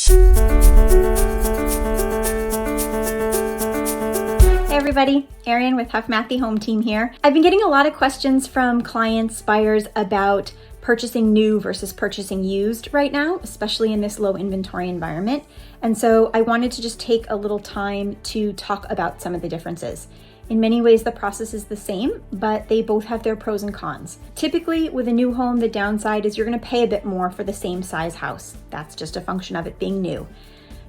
Hey everybody, Erin with Huff Mathy Home Team here. I've been getting a lot of questions from clients, buyers about purchasing new versus purchasing used right now, especially in this low inventory environment. And so I wanted to just take a little time to talk about some of the differences. In many ways, the process is the same, but they both have their pros and cons. Typically, with a new home, the downside is you're going to pay a bit more for the same size house. That's just a function of it being new.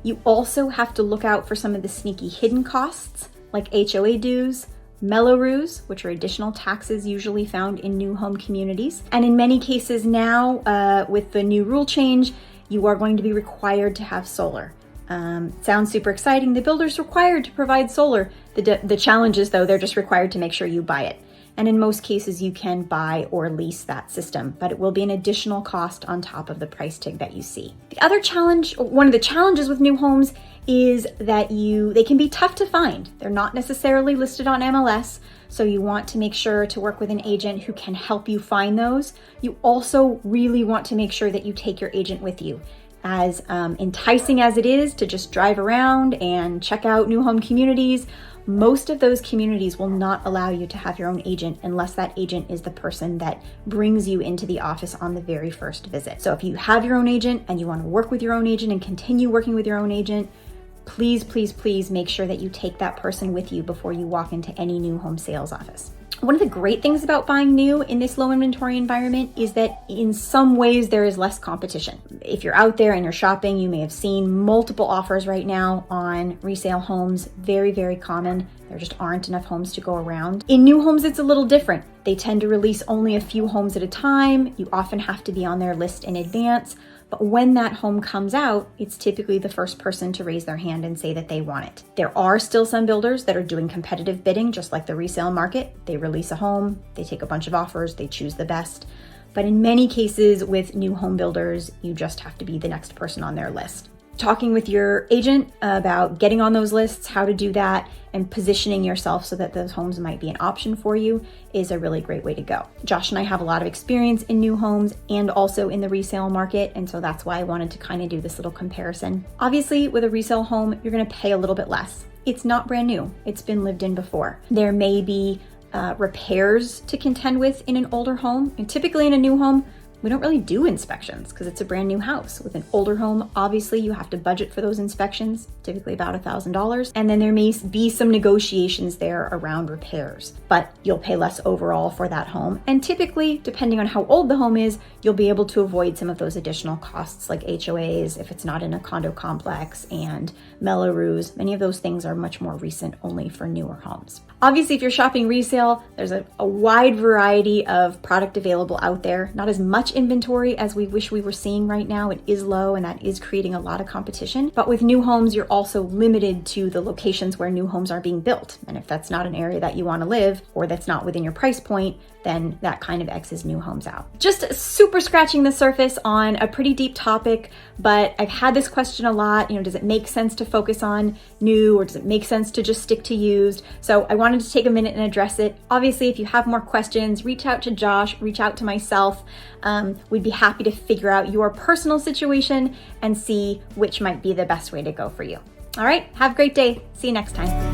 You also have to look out for some of the sneaky hidden costs, like HOA dues, Mello-Roos, which are additional taxes usually found in new home communities. And in many cases now, with the new rule change, you are going to be required to have solar. Sounds super exciting. The builder's required to provide solar. The challenge is, though, they're just required to make sure you buy it. And in most cases, you can buy or lease that system, but it will be an additional cost on top of the price tag that you see. The other challenge, one of the challenges with new homes, is that they can be tough to find. They're not necessarily listed on MLS, so you want to make sure to work with an agent who can help you find those. You also really want to make sure that you take your agent with you. As enticing as it is to just drive around and check out new home communities, most of those communities will not allow you to have your own agent unless that agent is the person that brings you into the office on the very first visit. So if you have your own agent and you want to work with your own agent and continue working with your own agent, please, please, please make sure that you take that person with you before you walk into any new home sales office. One of the great things about buying new in this low inventory environment is that in some ways there is less competition. If you're out there and you're shopping, you may have seen multiple offers right now on resale homes. Very, very common. There just aren't enough homes to go around. In new homes, it's a little different. They tend to release only a few homes at a time. You often have to be on their list in advance. But when that home comes out, it's typically the first person to raise their hand and say that they want it. There are still some builders that are doing competitive bidding, just like the resale market. They release a home, they take a bunch of offers, they choose the best. But in many cases with new home builders, you just have to be the next person on their list. Talking with your agent about getting on those lists, how to do that, and positioning yourself so that those homes might be an option for you is a really great way to go. Josh and I have a lot of experience in new homes and also in the resale market, and so that's why I wanted to kind of do this little comparison. Obviously, with a resale home, you're going to pay a little bit less. It's not brand new. It's been lived in before. There may be repairs to contend with in an older home, and typically in a new home, we don't really do inspections because it's a brand new house. With an older home, obviously you have to budget for those inspections, typically about $1,000. And then there may be some negotiations there around repairs, but you'll pay less overall for that home. And typically, depending on how old the home is, you'll be able to avoid some of those additional costs like HOAs if it's not in a condo complex, and Mello-Roos. Many of those things are much more recent, only for newer homes. Obviously, if you're shopping resale, there's a wide variety of product available out there. Not as much inventory as we wish we were seeing right now. It is low, and that is creating a lot of competition. But with new homes, you're also limited to the locations where new homes are being built. And if that's not an area that you want to live, or that's not within your price point, then that kind of X's new homes out. Just super scratching the surface on a pretty deep topic, but I've had this question a lot. Does it make sense to focus on new, or does it make sense to just stick to used? So I wanted to take a minute and address it. Obviously, if you have more questions, reach out to Josh, reach out to myself. We'd be happy to figure out your personal situation and see which might be the best way to go for you. All right, have a great day. See you next time.